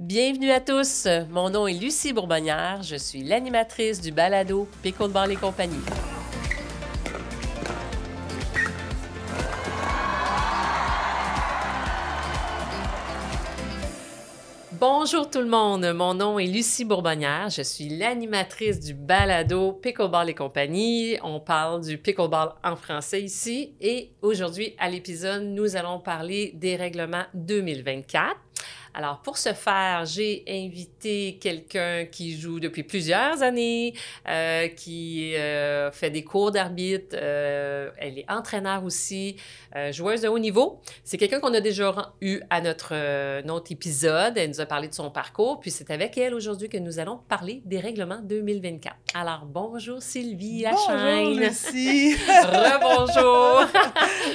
Bienvenue à tous, mon nom est Lucie Bourbonnière, je suis l'animatrice du balado Pickleball et compagnie. Bonjour tout le monde, mon nom est Lucie Bourbonnière, je suis l'animatrice du balado Pickleball et compagnie. On parle du pickleball en français ici et aujourd'hui à l'épisode, nous allons parler des règlements 2024. Alors, pour ce faire, j'ai invité quelqu'un qui joue depuis plusieurs années, qui fait des cours d'arbitre. Elle est entraîneur aussi, joueuse de haut niveau. C'est quelqu'un qu'on a déjà eu à notre épisode. Elle nous a parlé de son parcours, puis c'est avec elle aujourd'hui que nous allons parler des règlements 2024. Alors, bonjour Sylvie Lachaine. Bonjour Lucie. Rebonjour.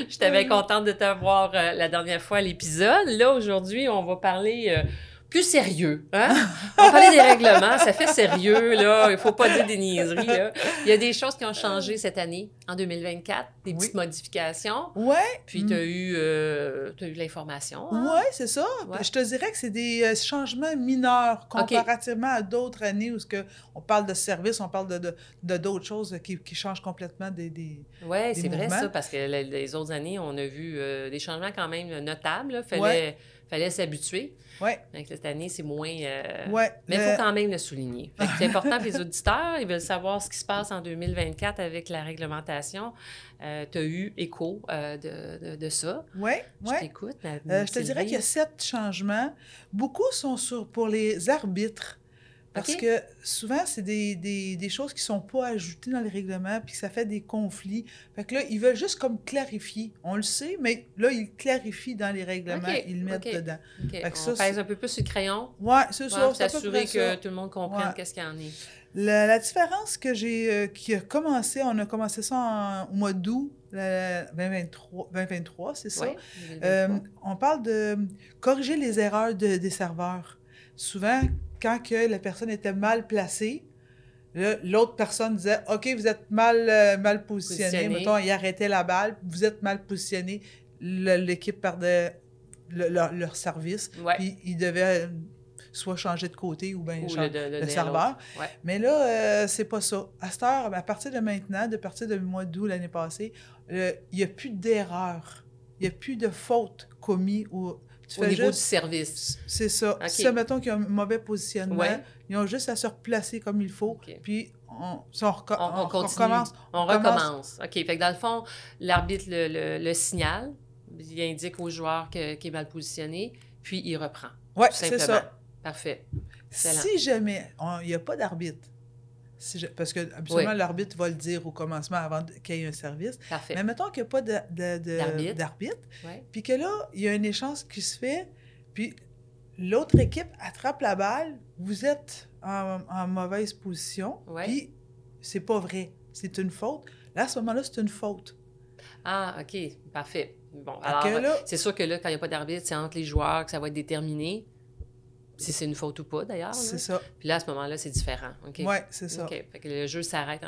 J'étais bien contente de te voir la dernière fois à l'épisode. Là, aujourd'hui, on va parler plus sérieux, hein? On va parler des règlements, ça fait sérieux, là. Il faut pas dire des niaiseries, là. Il y a des choses qui ont changé cette année, en 2024, des petites modifications. Ouais. Puis, tu as eu l'information. Hein? Ouais, c'est ça. Ouais. Je te dirais que c'est des changements mineurs comparativement à d'autres années où on parle de services, on parle de d'autres choses qui changent complètement des Oui, c'est vrai ça, parce que les autres années, on a vu des changements quand même notables. Fallait s'habituer. Oui. Cette année, c'est moins... Ouais, mais il faut quand même le souligner. C'est important que les auditeurs, ils veulent savoir ce qui se passe en 2024 avec la réglementation. Tu as eu écho de ça. Oui, oui. Je t'écoute. Je te dirais qu'il y a 7 changements. Beaucoup sont pour les arbitres. Parce que souvent, c'est des choses qui ne sont pas ajoutées dans les règlements puis que ça fait des conflits. Fait que là, ils veulent juste comme clarifier. On le sait, mais là, ils clarifient dans les règlements, ils le mettent dedans. Fait que on pèse un peu plus sur le crayon. Oui, c'est ça. Pour s'assurer que tout le monde comprenne qu'est-ce qu'il y en est. La différence que qui a commencé, on a commencé ça au mois d'août 2023, c'est ça. On parle de corriger les erreurs des serveurs. Souvent, quand que la personne était mal placée, l'autre personne disait « OK, vous êtes mal positionné. » Mettons, il arrêtait la balle, vous êtes mal positionné. L'équipe perdait leur service. Puis ils devaient soit changer de côté ou bien changer le serveur. Ouais. Mais là, c'est pas ça. À cette heure, à partir de maintenant, de partir du mois d'août l'année passée, il n'y a plus d'erreur. Il n'y a plus de faute commis au niveau du service. C'est ça. Si, mettons qu'il y a un mauvais positionnement, ils ont juste à se replacer comme il faut, puis on recommence. On recommence. OK. Fait que dans le fond, l'arbitre le signale, il indique au joueur qu'il est mal positionné, puis il reprend. Oui, c'est ça. Parfait. Excellent. Si jamais il n'y a pas d'arbitre, parce que habituellement, l'arbitre va le dire au commencement avant qu'il y ait un service. Parfait. Mais mettons qu'il n'y a pas d'arbitre, puis que là, il y a un échange qui se fait, puis l'autre équipe attrape la balle, vous êtes en mauvaise position, puis c'est pas vrai, c'est une faute. Là, à ce moment-là, c'est une faute. Ah, OK, parfait. Bon, alors, c'est sûr que là, quand il n'y a pas d'arbitre, c'est entre les joueurs que ça va être déterminé. Si c'est une faute ou pas, d'ailleurs. C'est ça. Puis là, à ce moment-là, c'est différent. Oui, c'est ça. OK. Fait que le jeu s'arrête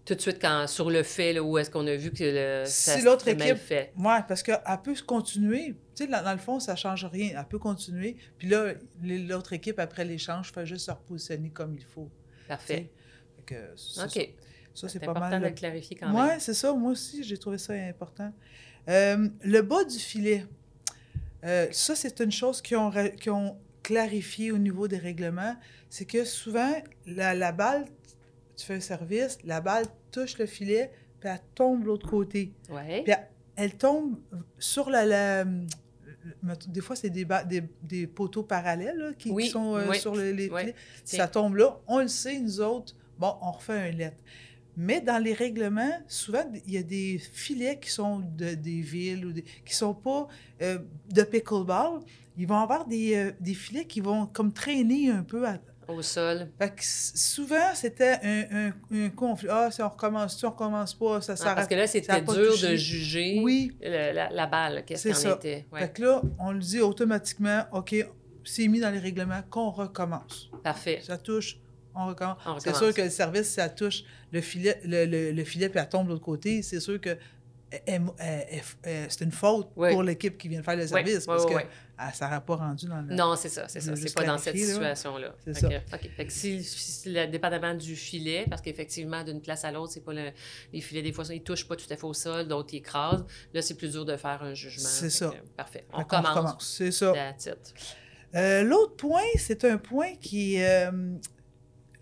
tout de suite sur le fait là, où est-ce qu'on a vu que ça s'est mal fait. Oui, parce qu'elle peut continuer. Tu sais, dans le fond, ça ne change rien. Elle peut continuer. Puis là, l'autre équipe, après l'échange, fait juste se repositionner comme il faut. Parfait. Fait que ça, c'est pas important de le clarifier quand même. Oui, c'est ça. Moi aussi, j'ai trouvé ça important. Le bas du filet. Ça, c'est une chose qu'ils ont clarifié au niveau des règlements. C'est que souvent, la balle, tu fais un service, la balle touche le filet, puis elle tombe de l'autre côté. Ouais. Puis elle tombe sur des fois, c'est des poteaux parallèles là, qui sont sur les filets. Ça tombe là. On le sait, nous autres, bon, on refait un lettre. Mais dans les règlements, souvent, il y a des filets qui sont des villes ou qui ne sont pas de pickleball. Ils vont avoir des filets qui vont comme traîner un peu au sol. Fait que souvent, c'était un conflit. Ah, si on recommence pas, ça s'arrête. Parce que là, c'était dur de juger la balle, qu'est-ce qu'il en était. Ouais. Fait que là, on le dit automatiquement, OK, c'est mis dans les règlements qu'on recommence. Parfait. Ça touche. On recommence. C'est sûr que le service, ça touche le filet puis elle tombe de l'autre côté, c'est sûr qu'elle c'est une faute pour l'équipe qui vient de faire le service, parce que ça ne s'aurait pas rendu dans le... Non, c'est ça, c'est ça. C'est pas dans cette situation-là. C'est ça. OK. Fait que si dépendamment du filet, parce qu'effectivement, d'une place à l'autre, c'est pas les filets, des fois, ils touchent pas tout à fait au sol, d'autres, ils écrasent. Là, c'est plus dur de faire un jugement. C'est ça. Parfait. On commence. C'est ça. That's it. L'autre point, c'est un point qui est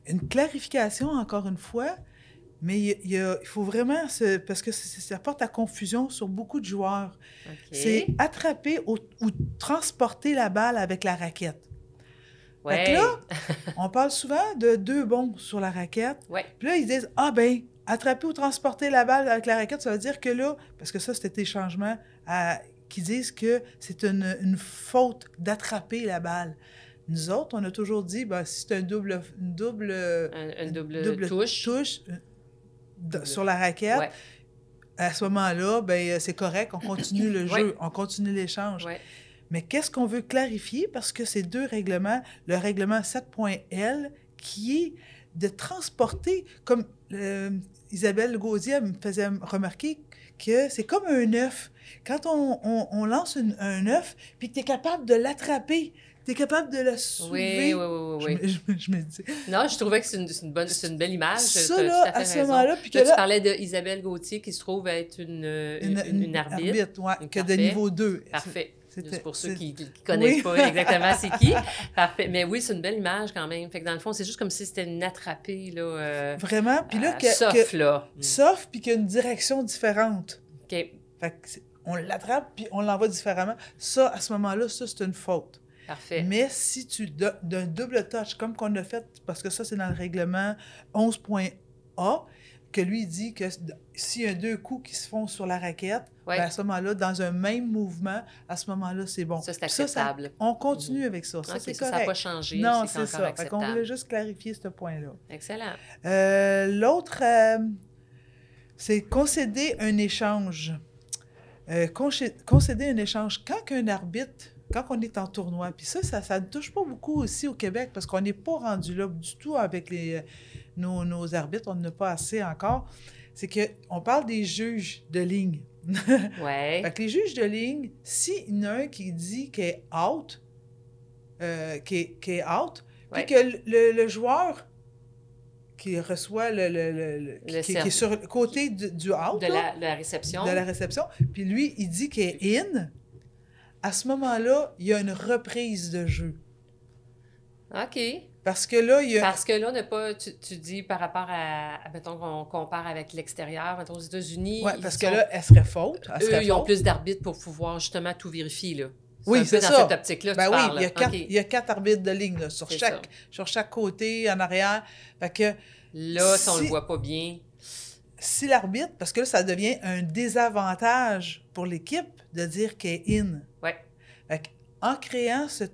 une clarification, encore une fois, mais il faut vraiment, parce que ça porte à confusion sur beaucoup de joueurs. Okay. C'est attraper ou transporter la balle avec la raquette. Ouais. Fait que là, on parle souvent de 2 bonds sur la raquette. Ouais. Puis là, ils disent, attraper ou transporter la balle avec la raquette, ça veut dire que là, parce que ça, c'était tes changements qui disent que c'est une faute d'attraper la balle. Nous autres, on a toujours dit, si c'est une double touche sur la raquette, à ce moment-là, c'est correct, on continue le jeu, on continue l'échange. Ouais. Mais qu'est-ce qu'on veut clarifier? Parce que c'est 2 règlements, le règlement 7.L, qui est de transporter, comme Isabelle Gaudier me faisait remarquer, que c'est comme un œuf. Quand on lance un œuf, puis que tu es capable de l'attraper, tu es capable de la soulever. Oui. Je me dis... Non, je trouvais que c'est une belle image. Ça, là, à ce moment-là... Puis là, tu parlais d'Isabelle Gauthier, qui se trouve être une arbitre. Oui, que de niveau 2. Parfait. C'est pour ceux qui ne connaissent pas exactement c'est qui. Parfait. Mais oui, c'est une belle image quand même. Fait que dans le fond, c'est juste comme si c'était une attrapée, là. Vraiment. Puis là, là. Sauf, puis qu'il y a une direction différente. OK. Fait que on l'attrape, puis on l'envoie différemment. Ça, à ce moment-là, ça, c'est une faute. Parfait. Mais si tu donnes d'un double touch, comme qu'on a fait, parce que ça, c'est dans le règlement 11.A, que lui, il dit que s'il y a 2 coups qui se font sur la raquette, à ce moment-là, dans un même mouvement, à ce moment-là, c'est bon. Ça, c'est acceptable. On continue avec ça. Ça, c'est correct. Ça n'a pas changé. Non, c'est ça. Fait qu'on voulait juste clarifier ce point-là. Excellent. L'autre, c'est concéder un échange. Concéder un échange. Quand on est en tournoi, puis ça ne touche pas beaucoup aussi au Québec, parce qu'on n'est pas rendu là du tout avec nos arbitres, on n'en a pas assez encore, c'est qu'on parle des juges de ligne. Ouais. Fait que les juges de ligne, s'il y en a un qui dit qu'il est out, puis que le joueur qui reçoit qui est sur le côté du out, de la réception. De la réception, puis lui, il dit qu'il est in, à ce moment-là, il y a une reprise de jeu. OK. Parce que là, il y a... Parce que là, on n'a pas... Tu dis par rapport à... Mettons qu'on compare avec l'extérieur, mettons aux États-Unis... Oui, parce que là, elle serait faute. Ils ont plus d'arbitres pour pouvoir justement tout vérifier, là. Oui, c'est ça. Dans cette optique-là, tu parles. Oui, il y a 4 arbitres de ligne, là, sur chaque côté, en arrière. Fait que... Là, si on le voit pas bien... Si l'arbitre... Parce que là, ça devient un désavantage pour l'équipe de dire qu'elle est in. Oui. En créant ce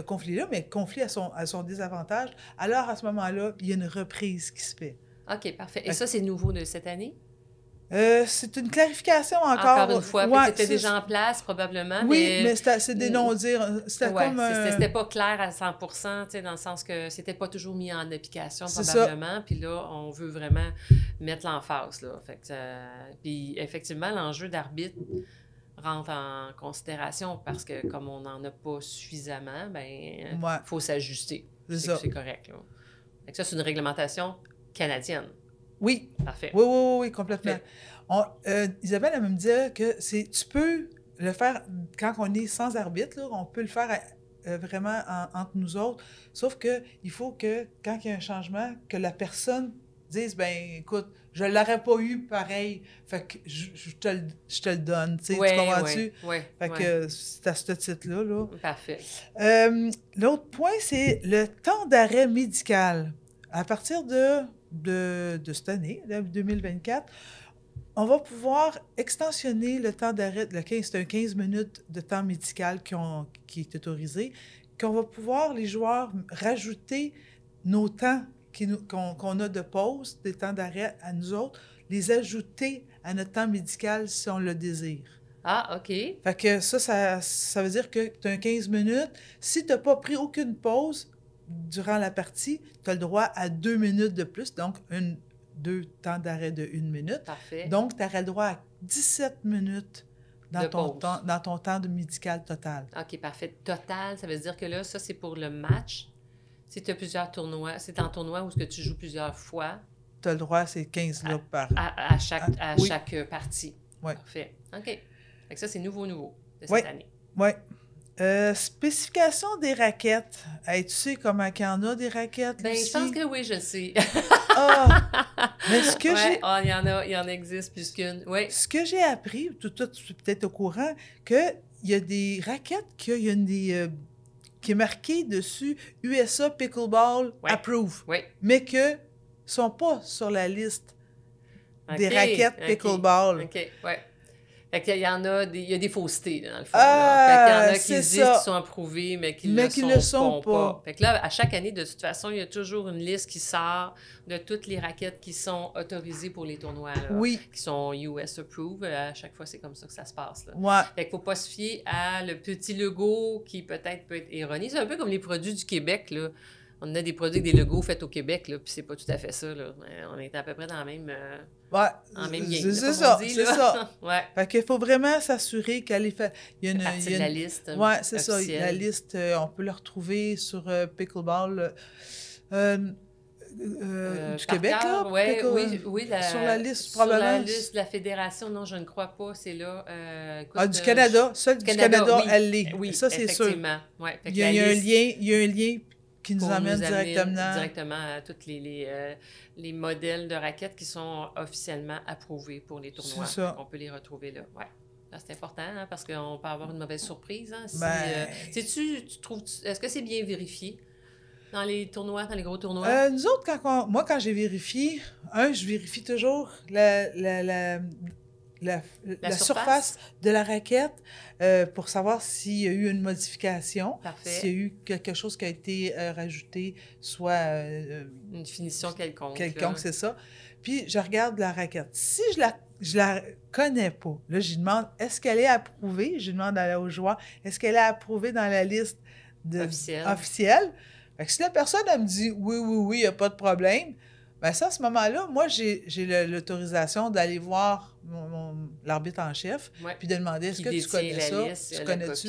conflit-là, mais conflit à son désavantage, alors à ce moment-là, il y a une reprise qui se fait. OK, parfait. Et ça, c'est nouveau de cette année? C'est une clarification encore. Encore une fois. C'était déjà en place, probablement. Oui, mais c'est des non-dires. C'était comme... C'était pas clair à 100%, dans le sens que c'était pas toujours mis en application, probablement. Puis là, on veut vraiment mettre l'emphase, là. Fait que, puis effectivement, l'enjeu d'arbitre rentre en considération parce que comme on n'en a pas suffisamment, il faut s'ajuster. C'est correct, là. Fait que ça, c'est une réglementation canadienne. Oui. Parfait. Oui, complètement. Isabelle, elle me disait que tu peux le faire quand on est sans arbitre, là, on peut le faire vraiment entre nous autres, sauf qu'il faut que, quand il y a un changement, que la personne dise, écoute, je l'aurais pas eu pareil, fait que je te le donne, tu comprends-tu? Oui. Fait que c'est à ce titre-là. Là. Parfait. L'autre point, c'est le temps d'arrêt médical. À partir de cette année, 2024, on va pouvoir extensionner le temps d'arrêt. C'est un 15 minutes de temps médical qui est autorisé, qu'on va pouvoir, les joueurs, rajouter nos temps qu'on a de pause, des temps d'arrêt à nous autres, les ajouter à notre temps médical si on le désire. Ah, OK. Fait que ça veut dire que tu as un 15 minutes. Si tu n'as pas pris aucune pause durant la partie, tu as le droit à 2 minutes de plus, donc 2 temps d'arrêt de 1 minute. Parfait. Donc, tu aurais le droit à 17 minutes dans ton temps de médical total. OK, parfait. Total, ça veut dire que là, ça, c'est pour le match. Si tu as plusieurs tournois, c'est un tournoi où tu joues plusieurs fois. Tu as le droit, c'est 15 loops par... À chaque partie. Oui. Parfait. OK. Fait que ça, c'est nouveau de oui. cette année. Oui. Spécification des raquettes. Hey, tu sais comment il y en a des raquettes? Bien, je pense que oui, je sais. Mais ce que j'ai... il y en existe plus qu'une. Oui. Ce que j'ai appris, tu es peut-être au courant, qu'il y a des raquettes qui est marqué dessus USA Pickleball Approve, mais que ne sont pas sur la liste des raquettes Pickleball. OK, oui. Fait qu'il y en a, il y a des faussetés, là, dans le fond. Fait qu'il y en a qui disent qu'ils sont approuvés, mais qui ne le sont pas. Fait que là, à chaque année, de toute façon, il y a toujours une liste qui sort de toutes les raquettes qui sont autorisées pour les tournois, là, qui sont US Approved. À chaque fois, c'est comme ça que ça se passe. Là. Ouais. Fait qu'il ne faut pas se fier à le petit logo qui peut-être peut être erroné. C'est un peu comme les produits du Québec, là. On a des produits avec des logos faits au Québec, là, puis c'est pas tout à fait ça, là. On est à peu près dans la même... en même game. C'est ça, c'est ça. Ouais. Fait qu'il faut vraiment s'assurer qu'elle est faite. Il y a une, de la liste. Oui, c'est ça. La liste, on peut la retrouver sur Pickleball du Québec, là. Oui, sur la liste, probablement. Sur la liste de la fédération, non, je ne crois pas, c'est là. Du Canada. Celle du Canada, elle l'est. Oui, ça, c'est sûr. Ouais, il y a un lien qui nous amène directement à tous les modèles de raquettes qui sont officiellement approuvés pour les tournois. C'est ça. On peut les retrouver là. Ouais. Là, c'est important, hein, parce qu'on peut avoir une mauvaise surprise. Hein, tu trouves, est-ce que c'est bien vérifié dans les tournois, dans les gros tournois? Nous autres, quand j'ai vérifié, je vérifie toujours la surface de la raquette pour savoir s'il y a eu une modification, s'il y a eu quelque chose qui a été rajouté, soit... une finition quelconque. C'est ça. Puis, je regarde la raquette. Si je la connais pas, là, je demande, est-ce qu'elle est approuvée? Je demande aux joueurs, est-ce qu'elle est approuvée dans la liste officielle? Fait que si la personne, elle me dit, oui, il n'y a pas de problème, bien ça, à ce moment-là, moi, j'ai l'autorisation d'aller voir l'arbitre en chef, puis de demander, est-ce que tu connais ça? Tu connais-tu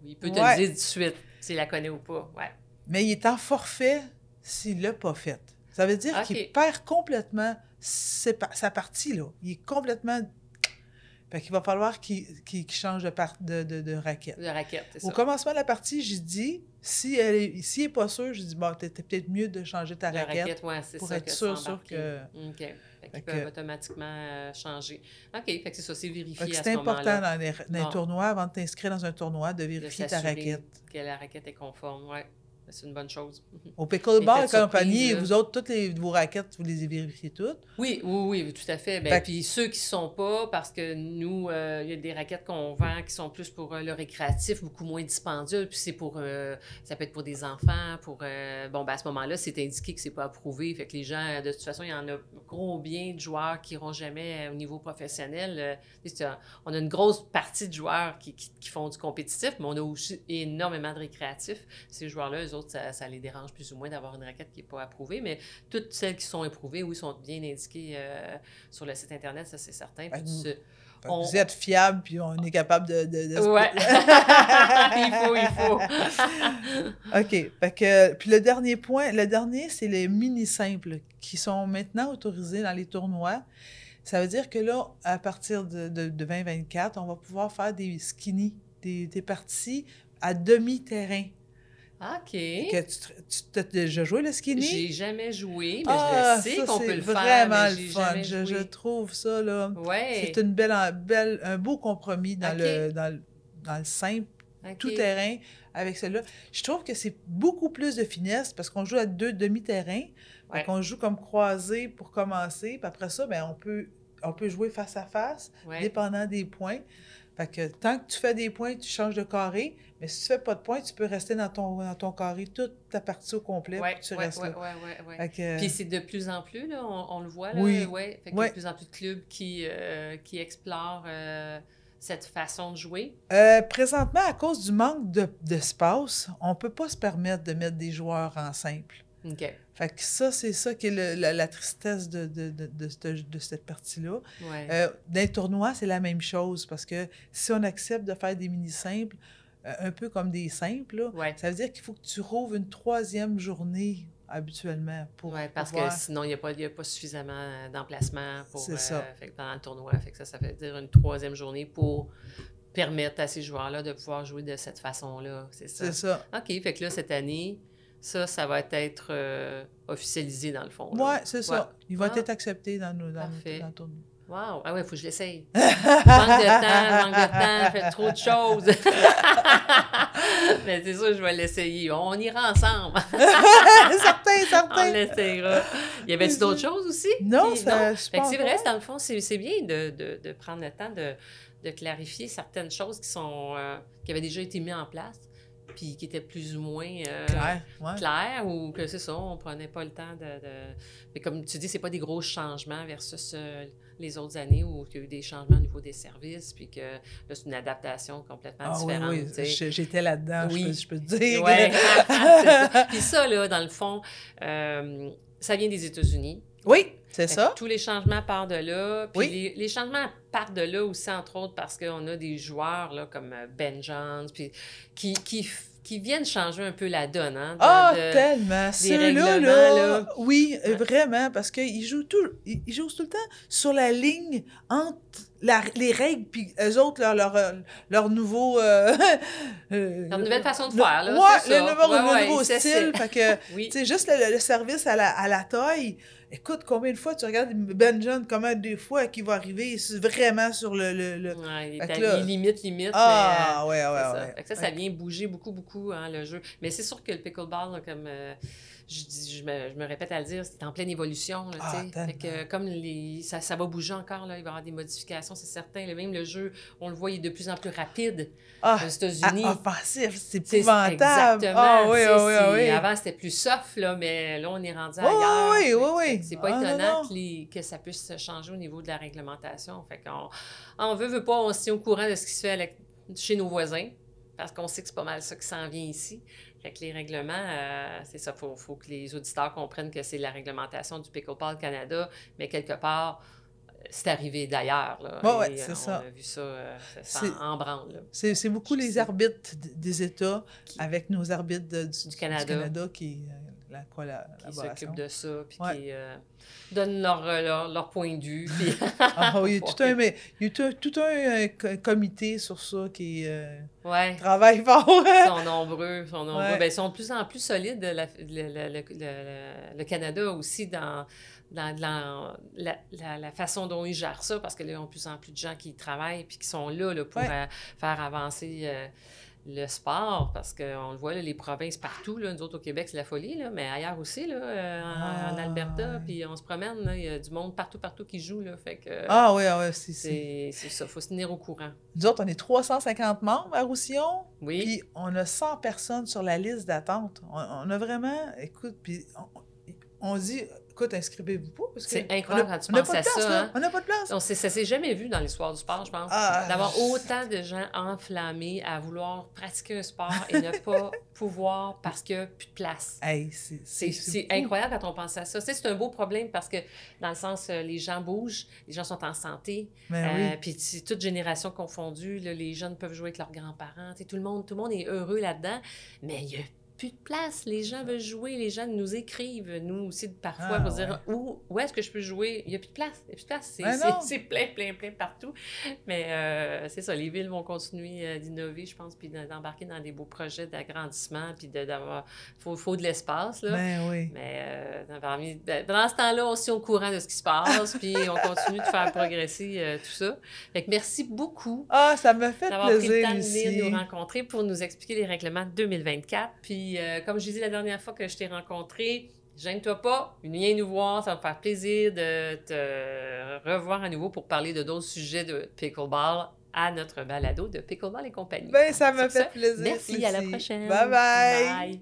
il peut te le dire tout de suite s'il la connaît ou pas. Ouais. Mais il est en forfait s'il ne l'a pas fait. Ça veut dire qu'il perd complètement sa partie, là. Il est complètement... Fait qu'il va falloir qu'il change de raquette. De raquette, c'est ça. Au commencement de la partie, j'ai dit, s'il n'est pas sûr, j'ai dit, bon, t'es peut-être mieux de changer ta raquette pour être sûr que... OK. Fait qu'ils peuvent automatiquement changer. OK, fait que c'est ça, c'est vérifié à ce moment-là. C'est important dans les bon. tournois, avant de t'inscrire dans un tournoi, de vérifier ta raquette. Que la raquette est conforme, oui. C'est une bonne chose. Au Pickleball Company, vous autres, toutes vos raquettes, vous les vérifiez toutes? Oui, tout à fait. Puis ceux qui ne sont pas, parce que nous, il y a des raquettes qu'on vend qui sont plus pour le récréatif, beaucoup moins dispendieux. Puis c'est pour, ça peut être pour des enfants, pour... à ce moment-là, c'est indiqué que c'est pas approuvé. Fait que les gens, de toute façon, il y en a combien de joueurs qui n'iront jamais au niveau professionnel. On a une grosse partie de joueurs qui font du compétitif, mais on a aussi énormément de récréatifs. Ces joueurs-là, eux autres, ça les dérange plus ou moins d'avoir une raquette qui n'est pas approuvée, mais toutes celles qui sont approuvées, oui, sont bien indiquées sur le site Internet, ça c'est certain. Vous êtes fiable, puis on est capable de... Ouais. il faut. OK. Fait que, puis le dernier, c'est les mini-simples qui sont maintenant autorisés dans les tournois. Ça veut dire que là, à partir de 2024, on va pouvoir faire des skinny, des parties à demi-terrain. OK. Tu as déjà joué le skinny? J'ai jamais joué, mais je sais qu'on peut le faire. C'est vraiment le fun. Je trouve ça, là. Ouais. C'est un beau compromis dans le simple, tout terrain avec celle-là. Je trouve que c'est beaucoup plus de finesse parce qu'on joue à 2 demi-terrains. Ouais. On joue comme croisé pour commencer. Puis après ça, on peut jouer face à face, dépendant des points. Fait que tant que tu fais des points, tu changes de carré. Mais si tu fais pas de points, tu peux rester dans ton carré toute ta partie au complet. Tu restes là. Puis c'est de plus en plus, là, on le voit, là. Oui. Fait qu'il y a de plus en plus de clubs qui explorent cette façon de jouer. Présentement, à cause du manque d'espace, on peut pas se permettre de mettre des joueurs en simple. OK. Fait que ça, c'est ça qui est la tristesse de cette partie-là. Ouais. Dans les tournois, c'est la même chose, parce que si on accepte de faire des mini-simples, un peu comme des simples, là, Ouais. ça veut dire qu'il faut que tu rouvres une 3e journée habituellement pour Oui, parce pouvoir... que sinon, il n'y a pas suffisamment d'emplacement pour C'est ça. fait que pendant le tournoi. Fait que ça veut dire une 3e journée pour permettre à ces joueurs-là de pouvoir jouer de cette façon-là. C'est ça. C'est ça. OK, fait que là, cette année, ça va être officialisé dans le fond. Oui, c'est ça. Il va Ah. être accepté dans le tournoi. Wow! Ah ouais, il faut que je l'essaye. Manque de temps, fait trop de choses. Mais c'est sûr, je vais l'essayer. On ira ensemble. Certain. On l'essayera. Y avait-tu d'autres choses aussi? Non, ça... Fait que c'est vrai, dans le fond, c'est bien de prendre le temps de clarifier certaines choses qui avaient déjà été mises en place, puis qui étaient plus ou moins claires, ou que c'est ça, on prenait pas le temps Mais comme tu dis, c'est pas des gros changements versus les autres années où il y a eu des changements au niveau des services, puis que là, c'est une adaptation complètement différente. Oui. J'étais là-dedans, je peux te dire. Oui, puis ça, là, dans le fond, ça vient des États-Unis. Oui, c'est ça. Tous les changements partent de là. Puis les changements partent de là aussi, entre autres, parce qu'on a des joueurs là, comme Ben Jones, puis qui viennent changer un peu la donne. Hein, tellement! Ceux-là, là, oui, vraiment, parce qu'ils jouent tout le temps sur la ligne entre les règles, puis eux autres, leur nouveau... leur nouvelle façon de faire, là, le nouveau style. Fait que, oui. tu sais, juste le service à la taille... Écoute, combien de fois tu regardes Ben John, comment des fois qu'il va arriver vraiment sur le... Ouais, il limite. Ah, mais, ouais. Ça vient bouger beaucoup, hein, le jeu. Mais c'est sûr que le pickleball, là, comme je me répète à le dire, c'est en pleine évolution. Là, fait que, comme ça va bouger encore, là, il va y avoir des modifications, c'est certain. Même le jeu, on le voit, il est de plus en plus rapide aux États-Unis. Offensif, c'est épouvantable. Exactement. Oui. Avant, c'était plus soft, là, mais là, on est rendu ailleurs. Oui. C'est pas étonnant que ça puisse changer au niveau de la réglementation. Fait qu'on veut pas, on se tient au courant de ce qui se fait chez nos voisins, parce qu'on sait que c'est pas mal ça qui s'en vient ici. Fait que les règlements, c'est ça, faut que les auditeurs comprennent que c'est la réglementation du Pickleball Canada, mais quelque part, c'est arrivé d'ailleurs. Oui, c'est ça. On a vu ça en branle. C'est beaucoup les arbitres des États avec nos arbitres du Canada qui s'occupent de ça, puis qui donnent leur point de vue. Puis... il y a tout un comité sur ça qui travaille fort. Ils sont nombreux. Ouais. Bien, ils sont de plus en plus solides, le Canada aussi, dans la façon dont ils gèrent ça, parce que là, ils ont de plus en plus de gens qui y travaillent puis qui sont là pour faire avancer le sport, parce qu'on le voit, là, les provinces partout, là, nous autres au Québec, c'est la folie, là, mais ailleurs aussi, là, en Alberta, puis on se promène, là, il y a du monde partout qui joue, là, fait que... c'est ça, il faut se tenir au courant. Nous autres, on est 350 membres à Roussillon, oui. Puis on a 100 personnes sur la liste d'attente. On a vraiment, écoute, puis on dit... Écoute, inscrivez-vous pas. C'est incroyable quand tu penses à ça. Hein? On n'a pas de place. Ça s'est jamais vu dans l'histoire du sport, je pense. D'avoir autant de gens enflammés à vouloir pratiquer un sport et ne pas pouvoir parce qu'il n'y a plus de place. Hey, c'est incroyable quand on pense à ça. Tu sais, c'est un beau problème parce que, dans le sens, les gens bougent, les gens sont en santé. Puis, toute génération confondue, là, les jeunes peuvent jouer avec leurs grands-parents. Tu sais, tout le monde est heureux là-dedans. Mais il y a plus de place. Les gens veulent jouer, les gens nous écrivent, nous aussi, parfois, pour dire où est-ce que je peux jouer? Il n'y a plus de place. C'est plein partout. Mais c'est ça, les villes vont continuer d'innover, je pense, puis d'embarquer dans des beaux projets d'agrandissement, puis d'avoir... faut de l'espace, là. Mais pendant ce temps-là, on se tient au courant de ce qui se passe, puis on continue de faire progresser tout ça. Fait que merci beaucoup. Ça me fait d'avoir plaisir, pris le temps Lucie. de nous rencontrer pour nous expliquer les règlements 2024. Puis, comme je disais la dernière fois que je t'ai rencontré, gêne-toi pas, viens nous voir, ça va me faire plaisir de te revoir à nouveau pour parler de d'autres sujets de pickleball à notre balado de Pickleball et compagnie. Ça me fait plaisir. Merci, à la prochaine. Bye.